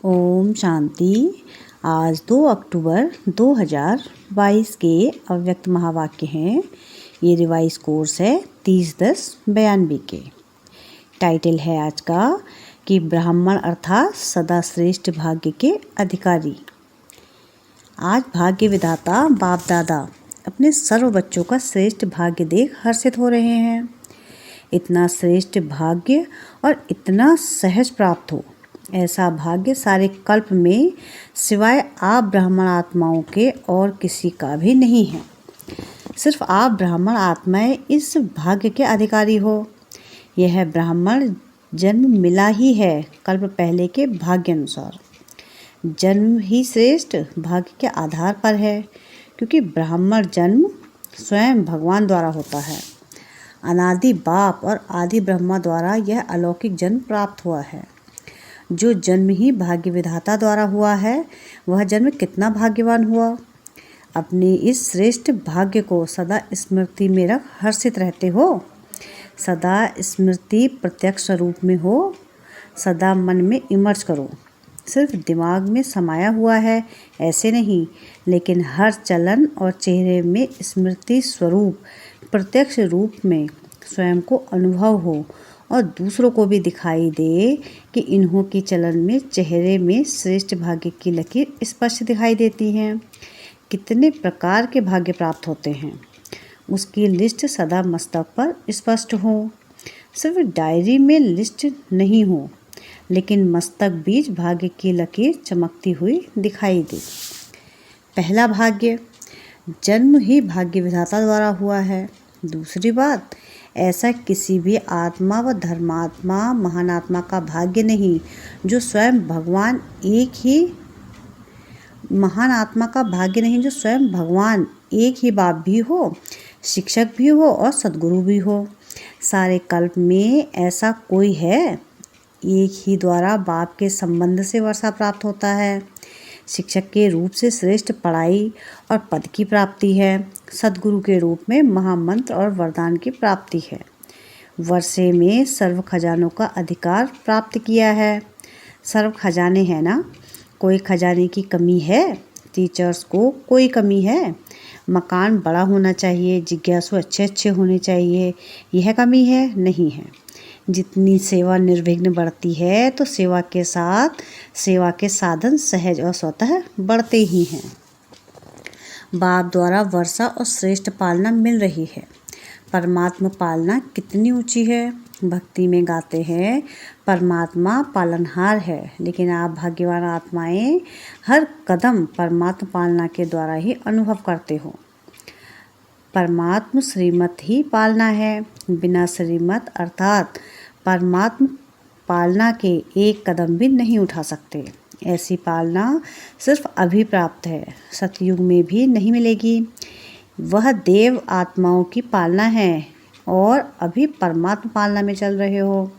ओम शांति। आज 2 अक्टूबर 2022 के अव्यक्त महावाक्य हैं। ये रिवाइज कोर्स है 30-10-92 के। टाइटल है आज का कि ब्राह्मण अर्थात सदा श्रेष्ठ भाग्य के अधिकारी। आज भाग्य विधाता बाप दादा अपने सर्व बच्चों का श्रेष्ठ भाग्य देख हर्षित हो रहे हैं। इतना श्रेष्ठ भाग्य और इतना सहज प्राप्त हो, ऐसा भाग्य सारे कल्प में सिवाय आप ब्राह्मण आत्माओं के और किसी का भी नहीं है। सिर्फ आप ब्राह्मण आत्माएं इस भाग्य के अधिकारी हो। यह ब्राह्मण जन्म मिला ही है कल्प पहले के भाग्य अनुसार। जन्म ही श्रेष्ठ भाग्य के आधार पर है, क्योंकि ब्राह्मण जन्म स्वयं भगवान द्वारा होता है। अनादि बाप और आदि ब्रह्मा द्वारा यह अलौकिक जन्म प्राप्त हुआ है। जो जन्म ही भाग्य विधाता द्वारा हुआ है, वह जन्म कितना भाग्यवान हुआ। अपने इस श्रेष्ठ भाग्य को सदा स्मृति में रख हर्षित रहते हो। सदा स्मृति प्रत्यक्ष रूप में हो, सदा मन में इमर्ज करो। सिर्फ दिमाग में समाया हुआ है ऐसे नहीं, लेकिन हर चलन और चेहरे में स्मृति स्वरूप प्रत्यक्ष रूप में स्वयं को अनुभव हो और दूसरों को भी दिखाई दे कि इन्हों की चलन में चेहरे में श्रेष्ठ भाग्य की लकीर स्पष्ट दिखाई देती हैं। कितने प्रकार के भाग्य प्राप्त होते हैं, उसकी लिस्ट सदा मस्तक पर स्पष्ट हो। सिर्फ डायरी में लिस्ट नहीं हो, लेकिन मस्तक बीच भाग्य की लकीर चमकती हुई दिखाई दे। पहला भाग्य, जन्म ही भाग्य विधाता द्वारा हुआ है। दूसरी बात, ऐसा किसी भी आत्मा व धर्मात्मा महान आत्मा का भाग्य नहीं जो स्वयं भगवान एक ही बाप भी हो, शिक्षक भी हो और सद्गुरु भी हो। सारे कल्प में ऐसा कोई है? एक ही द्वारा बाप के संबंध से वर्षा प्राप्त होता है। शिक्षक के रूप से श्रेष्ठ पढ़ाई और पद की प्राप्ति है। सद्गुरु के रूप में महामंत्र और वरदान की प्राप्ति है। वर्षे में सर्व खजानों का अधिकार प्राप्त किया है। सर्व खजाने हैं ना, कोई खजाने की कमी है? टीचर्स को कोई कमी है? मकान बड़ा होना चाहिए, जिज्ञासु अच्छे होने चाहिए, यह कमी है? नहीं है। जितनी सेवा निर्विघ्न बढ़ती है, तो सेवा के साथ सेवा के साधन सहज और स्वतः बढ़ते ही हैं। बाप द्वारा वर्षा और श्रेष्ठ पालना मिल रही है। परमात्मा पालना कितनी ऊंची है। भक्ति में गाते हैं, परमात्मा पालनहार है, लेकिन आप भाग्यवान आत्माएं हर कदम परमात्मा पालना के द्वारा ही अनुभव करते हो। परमात्मा श्रीमत ही पालना है। बिना श्रीमत अर्थात परमात्मा पालना के एक कदम भी नहीं उठा सकते। ऐसी पालना सिर्फ अभी प्राप्त है, सतयुग में भी नहीं मिलेगी। वह देव आत्माओं की पालना है और अभी परमात्मा पालना में चल रहे हो।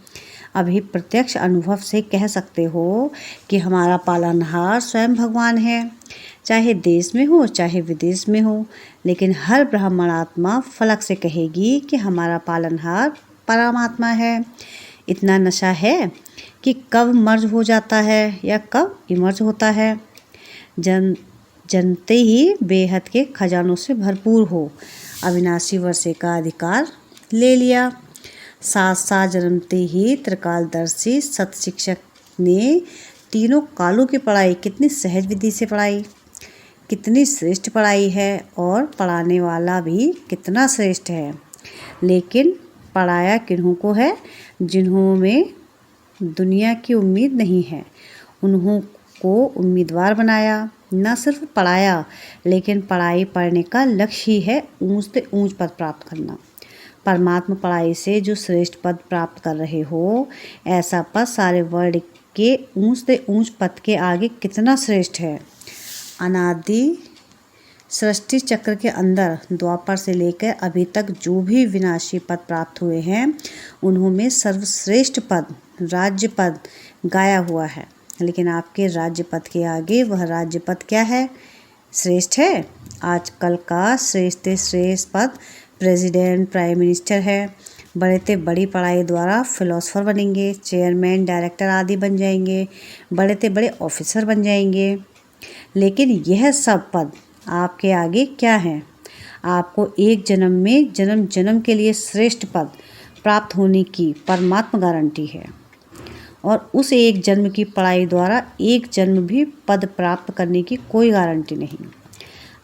अभी प्रत्यक्ष अनुभव से कह सकते हो कि हमारा पालनहार स्वयं भगवान है, चाहे देश में हो चाहे विदेश में हो। लेकिन हर ब्राह्मण आत्मा फलक से कहेगी कि हमारा पालनहार परमात्मा है। इतना नशा है कि कब मर्ज हो जाता है या कब इमर्ज होता है। जनते ही बेहद के खजानों से भरपूर हो, अविनाशी वर्षे का अधिकार ले लिया। साथ साथ जन्मते ही त्रिकालदर्शी सत शिक्षक ने तीनों कालों की पढ़ाई कितनी सहज विधि से पढ़ाई, कितनी श्रेष्ठ पढ़ाई है, और पढ़ाने वाला भी कितना श्रेष्ठ है। लेकिन पढ़ाया किन्हों को है? जिन्हों में दुनिया की उम्मीद नहीं है, उन्हों को उम्मीदवार बनाया। न सिर्फ पढ़ाया, लेकिन पढ़ाई पढ़ने का लक्ष्य ही है ऊंच से ऊंच पद प्राप्त करना। परमात्मा पढ़ाई से जो श्रेष्ठ पद प्राप्त कर रहे हो, ऐसा पद सारे वर्ल्ड के ऊंच से ऊंच पद के आगे कितना श्रेष्ठ है। अनादि सृष्टि चक्र के अंदर द्वापर से लेकर अभी तक जो भी विनाशी पद प्राप्त हुए हैं, उन्होंने सर्वश्रेष्ठ पद राज्य पद गाया हुआ है। लेकिन आपके राज्य पद के आगे वह राज्य पद क्या है? श्रेष्ठ है। आजकल का श्रेष्ठ पद प्रेसिडेंट, प्राइम मिनिस्टर है। बढ़ते बड़ी पढ़ाई द्वारा फिलोसोफर बनेंगे, चेयरमैन, डायरेक्टर आदि बन जाएंगे, बढ़ते बड़े ऑफिसर बन जाएंगे। लेकिन यह सब पद आपके आगे क्या है? आपको एक जन्म में जन्म जन्म के लिए श्रेष्ठ पद प्राप्त होने की परमात्मा गारंटी है, और उस एक जन्म की पढ़ाई द्वारा एक जन्म भी पद प्राप्त करने की कोई गारंटी नहीं।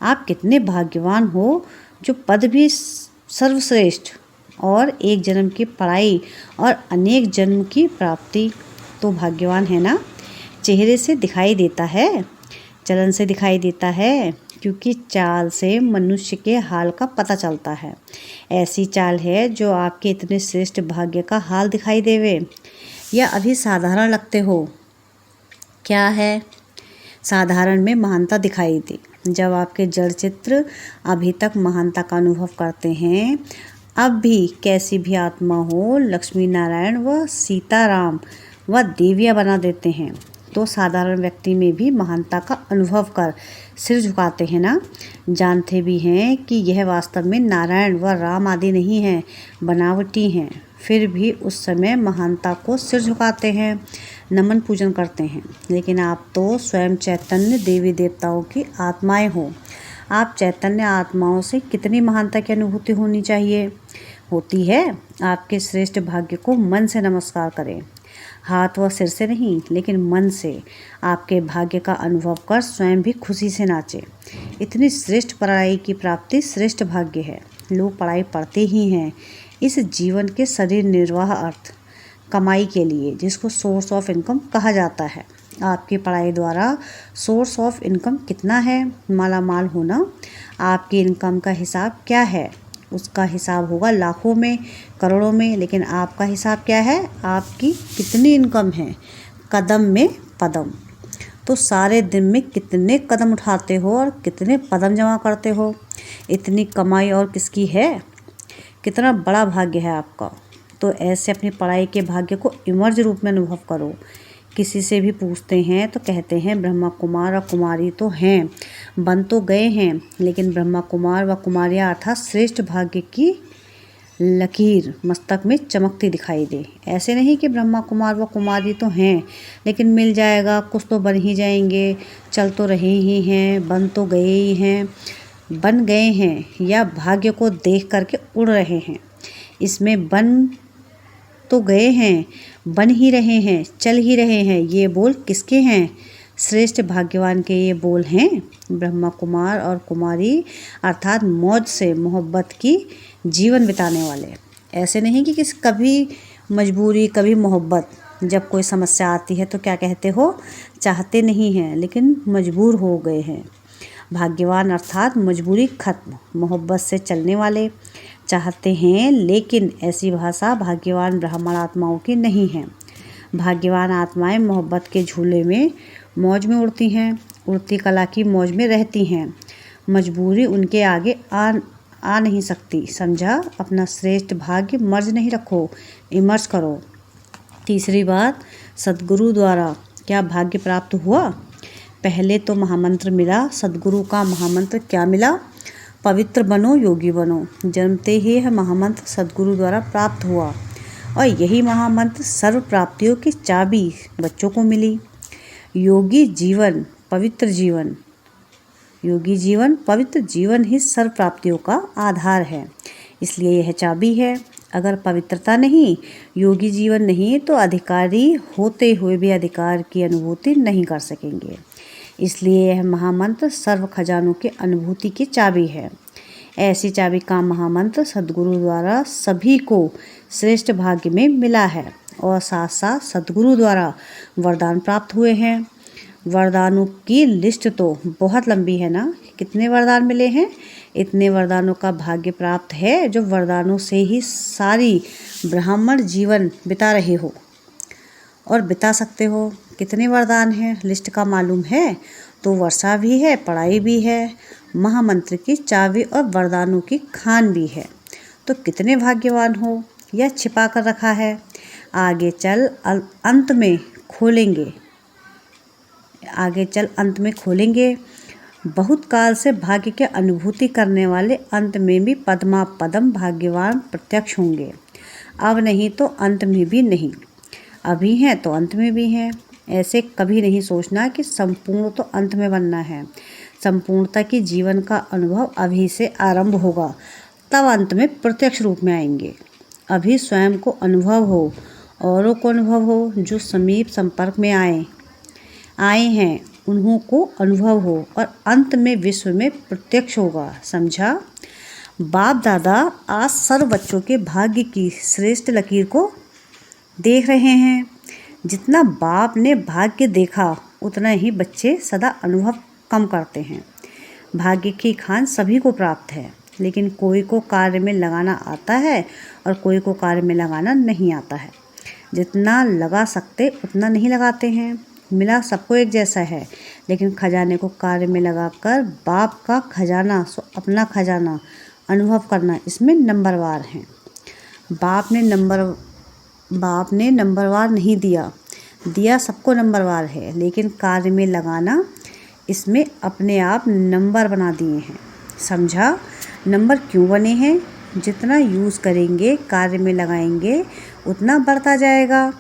आप कितने भाग्यवान हो जो पद भी सर्वश्रेष्ठ और एक जन्म की पढ़ाई और अनेक जन्म की प्राप्ति। तो भाग्यवान है ना? चेहरे से दिखाई देता है, चलन से दिखाई देता है, क्योंकि चाल से मनुष्य के हाल का पता चलता है। ऐसी चाल है जो आपके इतने श्रेष्ठ भाग्य का हाल दिखाई देवे, या अभी साधारण लगते हो? क्या है? साधारण में महानता दिखाई दे। जब आपके जड़ चित्र अभी तक महानता का अनुभव करते हैं, अब भी कैसी भी आत्मा हो, लक्ष्मी नारायण व सीताराम व देवियाँ बना देते हैं, तो साधारण व्यक्ति में भी महानता का अनुभव कर सिर झुकाते हैं ना? जानते भी हैं कि यह वास्तव में नारायण व राम आदि नहीं हैं, बनावटी हैं, फिर भी उस समय महानता को सिर झुकाते हैं, नमन पूजन करते हैं। लेकिन आप तो स्वयं चैतन्य देवी देवताओं की आत्माएं हो। आप चैतन्य आत्माओं से कितनी महानता की अनुभूति होनी चाहिए? होती है। आपके श्रेष्ठ भाग्य को मन से नमस्कार करें, हाथ व सिर से नहीं, लेकिन मन से। आपके भाग्य का अनुभव कर स्वयं भी खुशी से नाचे। इतनी श्रेष्ठ पढ़ाई की प्राप्ति श्रेष्ठ भाग्य है। लोग पढ़ाई पढ़ते ही हैं इस जीवन के शरीर निर्वाह अर्थ कमाई के लिए, जिसको सोर्स ऑफ इनकम कहा जाता है। आपकी पढ़ाई द्वारा सोर्स ऑफ इनकम कितना है? माला माल होना। आपकी इनकम का हिसाब क्या है? उसका हिसाब होगा लाखों में, करोड़ों में। लेकिन आपका हिसाब क्या है? आपकी कितनी इनकम है? कदम में पदम। तो सारे दिन में कितने कदम उठाते हो और कितने पदम जमा करते हो? इतनी कमाई और किसकी है? कितना बड़ा भाग्य है आपका। तो ऐसे अपनी पढ़ाई के भाग्य को इमर्ज रूप में अनुभव करो। किसी से भी पूछते हैं तो कहते हैं ब्रह्मा कुमार और कुमारी तो हैं, बन तो गए हैं, लेकिन ब्रह्मा कुमार व कुमारियाँ अर्थात श्रेष्ठ भाग्य की लकीर मस्तक में चमकती दिखाई दे। ऐसे नहीं कि ब्रह्मा कुमार व कुमारी तो हैं, लेकिन मिल जाएगा, कुछ तो बन ही जाएंगे, चल तो रहे ही हैं, बन तो गए ही हैं, बन गए हैं, या भाग्य को देख करके उड़ रहे हैं। इसमें बन तो गए हैं, बन ही रहे हैं, चल ही रहे हैं, ये बोल किसके हैं? श्रेष्ठ भाग्यवान के ये बोल हैं। ब्रह्मा कुमार और कुमारी अर्थात मौज से मोहब्बत की जीवन बिताने वाले। ऐसे नहीं कि कभी मजबूरी, कभी मोहब्बत। जब कोई समस्या आती है तो क्या कहते हो? चाहते नहीं हैं, लेकिन मजबूर हो गए हैं। भाग्यवान अर्थात मजबूरी खत्म, मोहब्बत से चलने वाले। चाहते हैं, लेकिन ऐसी भाषा भाग्यवान ब्राह्मण आत्माओं की नहीं है। भाग्यवान आत्माएं मोहब्बत के झूले में मौज में उड़ती हैं, उड़ती कला की मौज में रहती हैं। मजबूरी उनके आगे आ नहीं सकती। समझा? अपना श्रेष्ठ भाग्य मर्ज नहीं रखो, इमर्ज करो। तीसरी बात, सद्गुरु द्वारा क्या भाग्य प्राप्त हुआ? पहले तो महामंत्र मिला। सद्गुरु का महामंत्र क्या मिला? पवित्र बनो, योगी बनो। जन्मते ही यह महामंत्र सद्गुरु द्वारा प्राप्त हुआ, और यही महामंत्र सर्व प्राप्तियों की चाबी बच्चों को मिली। योगी जीवन, पवित्र जीवन, योगी जीवन, पवित्र जीवन ही सर्व प्राप्तियों का आधार है, इसलिए यह चाबी है। अगर पवित्रता नहीं, योगी जीवन नहीं, तो अधिकारी होते हुए भी अधिकार की अनुभूति नहीं कर सकेंगे। इसलिए यह महामंत्र सर्व खजानों की अनुभूति की चाबी है। ऐसी चाबी का महामंत्र सद्गुरु द्वारा सभी को श्रेष्ठ भाग्य में मिला है, और साथ साथ सद्गुरु द्वारा वरदान प्राप्त हुए हैं। वरदानों की लिस्ट तो बहुत लंबी है ना। कितने वरदान मिले हैं? इतने वरदानों का भाग्य प्राप्त है जो वरदानों से ही सारी ब्राह्मण जीवन बिता रहे हो और बिता सकते हो। कितने वरदान हैं लिस्ट का मालूम है? तो वर्षा भी है, पढ़ाई भी है, महामंत्र की चाबी और वरदानों की खान भी है। तो कितने भाग्यवान हो? यह छिपा कर रखा है, आगे चल अंत में खोलेंगे। आगे चल अंत में खोलेंगे। बहुत काल से भाग्य के अनुभूति करने वाले अंत में भी पद्मा पदम भाग्यवान प्रत्यक्ष होंगे। अब नहीं तो अंत में भी नहीं, अभी हैं तो अंत में भी हैं। ऐसे कभी नहीं सोचना कि संपूर्ण तो अंत में बनना है। संपूर्णता की जीवन का अनुभव अभी से आरंभ होगा, तब अंत में प्रत्यक्ष रूप में आएंगे। अभी स्वयं को अनुभव हो, औरों को अनुभव हो, जो समीप संपर्क में आए हैं उन्हों को अनुभव हो, और अंत में विश्व में प्रत्यक्ष होगा। समझा? बाप दादा आज सर्व बच्चों के भाग्य की श्रेष्ठ लकीर को देख रहे हैं। जितना बाप ने भाग्य देखा उतना ही बच्चे सदा अनुभव कम करते हैं। भाग्य की खान सभी को प्राप्त है, लेकिन कोई को कार्य में लगाना आता है और कोई को कार्य में लगाना नहीं आता है। जितना लगा सकते उतना नहीं लगाते हैं। मिला सबको एक जैसा है, लेकिन खजाने को कार्य में लगाकर बाप का खजाना सो अपना खजाना अनुभव करना, इसमें नंबरवार हैं। बाप ने नंबरवार नहीं दिया सबको नंबरवार है, लेकिन कार्य में लगाना इसमें अपने आप नंबर बना दिए हैं। समझा? नंबर क्यों बने हैं? जितना यूज़ करेंगे, कार्य में लगाएंगे, उतना बढ़ता जाएगा।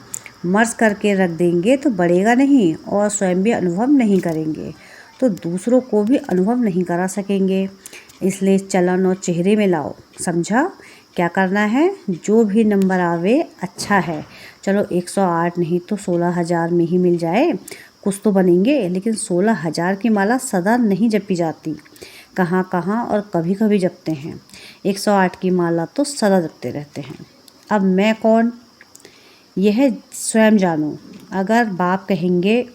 मर्ज करके रख देंगे तो बढ़ेगा नहीं, और स्वयं भी अनुभव नहीं करेंगे तो दूसरों को भी अनुभव नहीं करा सकेंगे। इसलिए चलन और चेहरे में लाओ। समझा? क्या करना है? जो भी नंबर आवे अच्छा है। चलो 108 नहीं तो 16,000 में ही मिल जाए, कुछ तो बनेंगे। लेकिन 16,000 की माला सदा नहीं जपी जाती, कहाँ कहाँ और कभी कभी जपते हैं। 108 की माला तो सदा जपते रहते हैं। अब मैं कौन, यह स्वयं जानो। अगर बाप कहेंगे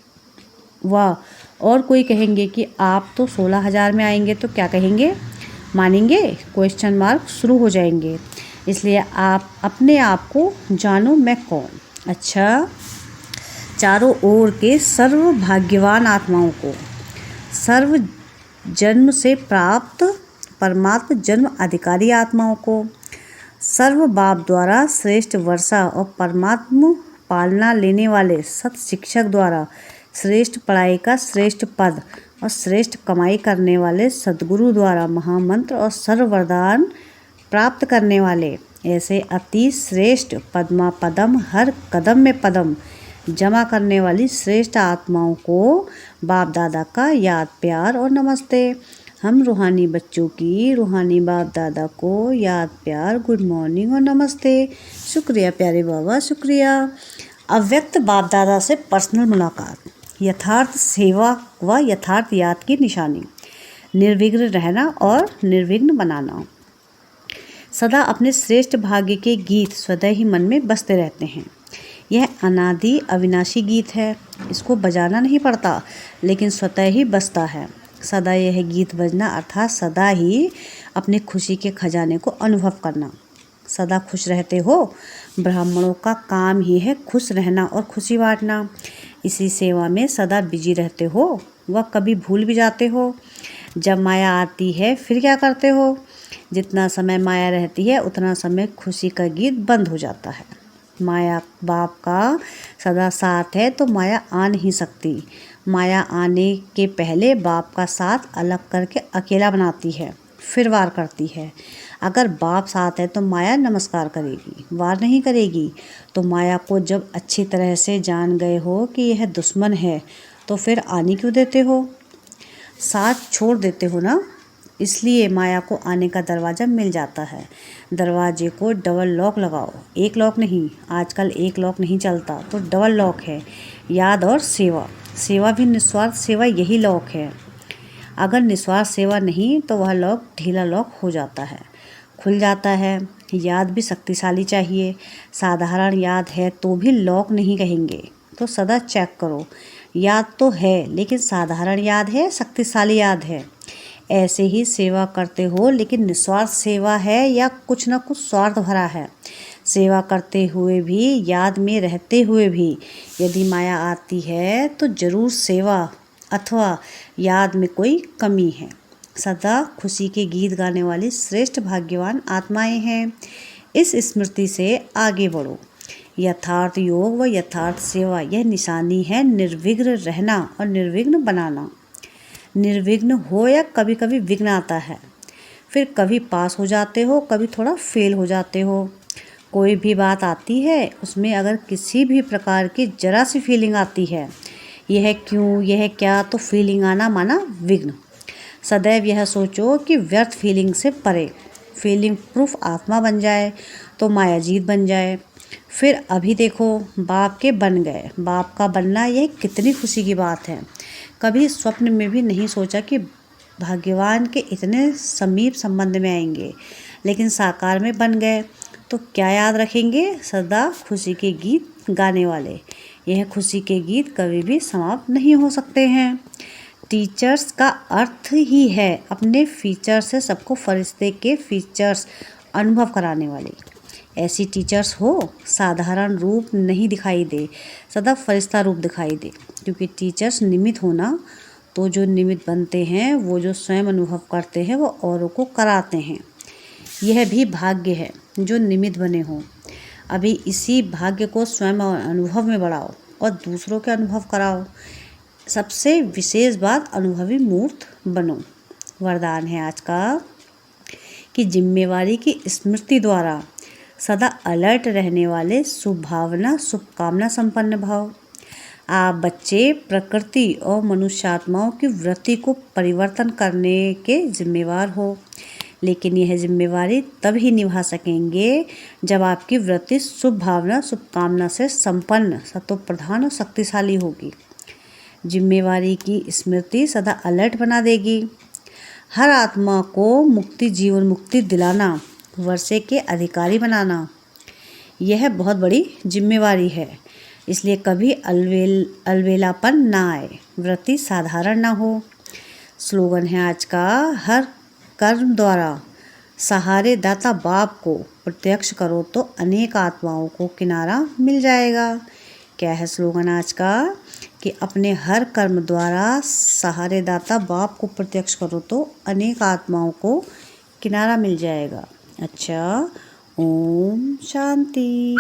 वाह, और कोई कहेंगे कि आप तो 16,000 में आएंगे, तो क्या कहेंगे? मानेंगे? क्वेश्चन मार्क शुरू हो जाएंगे। इसलिए आप अपने आप को जानो, मैं कौन। अच्छा, चारों ओर के सर्व भाग्यवान आत्माओं को, सर्व जन्म से प्राप्त परमात्म जन्म अधिकारी आत्माओं को, सर्व बाप द्वारा श्रेष्ठ वर्षा और परमात्म पालना लेने वाले सत शिक्षक द्वारा श्रेष्ठ पढ़ाई का श्रेष्ठ पद और श्रेष्ठ कमाई करने वाले सद्गुरु द्वारा महामंत्र और सर्व वरदान प्राप्त करने वाले ऐसे अति श्रेष्ठ पद्मा पदम हर कदम में पदम जमा करने वाली श्रेष्ठ आत्माओं को बाप दादा का याद प्यार और नमस्ते। हम रूहानी बच्चों की रूहानी बाप दादा को याद प्यार, गुड मॉर्निंग और नमस्ते। शुक्रिया प्यारे बाबा, शुक्रिया। अव्यक्त बाप दादा से पर्सनल मुलाकात, यथार्थ सेवा व यथार्थ याद की निशानी, निर्विघ्न रहना और निर्विघ्न बनाना। सदा अपने श्रेष्ठ भाग्य के गीत स्वतः ही मन में बजते रहते हैं। यह अनादि अविनाशी गीत है, इसको बजाना नहीं पड़ता, लेकिन स्वतः ही बजता है। सदा यह गीत बजना अर्थात सदा ही अपने खुशी के खजाने को अनुभव करना। सदा खुश रहते हो। ब्राह्मणों का काम ही है खुश रहना और खुशी बांटना। इसी सेवा में सदा बिजी रहते हो, वह कभी भूल भी जाते हो। जब माया आती है फिर क्या करते हो? जितना समय माया रहती है उतना समय खुशी का गीत बंद हो जाता है। माया बाप का सदा साथ है तो माया आ नहीं सकती। माया आने के पहले बाप का साथ अलग करके अकेला बनाती है, फिर वार करती है। अगर बाप साथ है तो माया नमस्कार करेगी, वार नहीं करेगी। तो माया को जब अच्छी तरह से जान गए हो कि यह दुश्मन है, तो फिर आने क्यों देते हो? साथ छोड़ देते हो ना, इसलिए माया को आने का दरवाज़ा मिल जाता है। दरवाजे को डबल लॉक लगाओ, एक लॉक नहीं। आजकल एक लॉक नहीं चलता, तो डबल लॉक है, याद और सेवा। सेवा भी निस्वार्थ सेवा, यही लॉक है। अगर निस्वार्थ सेवा नहीं तो वह लॉक ढीला लॉक हो जाता है, खुल जाता है। याद भी शक्तिशाली चाहिए। साधारण याद है तो भी लॉक नहीं कहेंगे, तो सदा चेक करो। याद तो है लेकिन साधारण याद है, शक्तिशाली याद है। ऐसे ही सेवा करते हो लेकिन निस्वार्थ सेवा है या कुछ न कुछ स्वार्थ भरा है। सेवा करते हुए भी, याद में रहते हुए भी यदि माया आती है तो जरूर सेवा अथवा याद में कोई कमी है। सदा खुशी के गीत गाने वाली श्रेष्ठ भाग्यवान आत्माएं हैं। इस स्मृति से आगे बढ़ो। यथार्थ योग व यथार्थ सेवा, यह निशानी है निर्विघ्न रहना और निर्विघ्न बनाना। निर्विघ्न हो या कभी कभी विघ्न आता है, फिर कभी पास हो जाते हो, कभी थोड़ा फेल हो जाते हो। कोई भी बात आती है उसमें अगर किसी भी प्रकार की जरा सी फीलिंग आती है, यह क्यों, यह क्या, तो फीलिंग आना माना विघ्न। सदैव यह सोचो कि व्यर्थ फीलिंग से परे फीलिंग प्रूफ आत्मा बन जाए तो मायाजीत बन जाए। फिर अभी देखो बाप के बन गए, बाप का बनना यह कितनी खुशी की बात है। कभी स्वप्न में भी नहीं सोचा कि भाग्यवान के इतने समीप संबंध में आएंगे, लेकिन साकार में बन गए तो क्या याद रखेंगे सदा खुशी के गीत गाने वाले। यह खुशी के गीत कभी भी समाप्त नहीं हो सकते हैं। टीचर्स का अर्थ ही है अपने फीचर से सबको फरिश्ते के फीचर्स अनुभव कराने वाले। ऐसी टीचर्स हो साधारण रूप नहीं दिखाई दे, सदा फरिश्ता रूप दिखाई दे। क्योंकि टीचर्स निमित्त होना, तो जो निमित्त बनते हैं वो जो स्वयं अनुभव करते हैं वो औरों को कराते हैं। यह भी भाग्य है जो निमित्त बने हों। अभी इसी भाग्य को स्वयं अनुभव में बढ़ाओ और दूसरों के अनुभव कराओ। सबसे विशेष बात, अनुभवी मूर्त बनो। वरदान है आज का कि जिम्मेवारी की स्मृति द्वारा सदा अलर्ट रहने वाले शुभ भावना शुभकामना संपन्न भाव। आप बच्चे प्रकृति और मनुष्यात्माओं की वृत्ति को परिवर्तन करने के जिम्मेवार हो, लेकिन यह जिम्मेवारी तब ही निभा सकेंगे जब आपकी वृत्ति शुभ भावना शुभकामना से संपन्न, सत्वप्रधान और शक्तिशाली होगी। जिम्मेवारी की स्मृति सदा अलर्ट बना देगी। हर आत्मा को मुक्ति, जीवन मुक्ति दिलाना, वर्षे के अधिकारी बनाना, यह बहुत बड़ी जिम्मेवारी है। इसलिए कभी अलवेलापन ना आए, वृत्ति साधारण ना हो। स्लोगन है आज का, हर कर्म द्वारा सहारे दाता बाप को प्रत्यक्ष करो तो अनेक आत्माओं को किनारा मिल जाएगा। क्या है स्लोगन आज का कि अपने हर कर्म द्वारा सहारे दाता बाप को प्रत्यक्ष करो तो अनेक आत्माओं को किनारा मिल जाएगा। अच्छा, ओम शांति।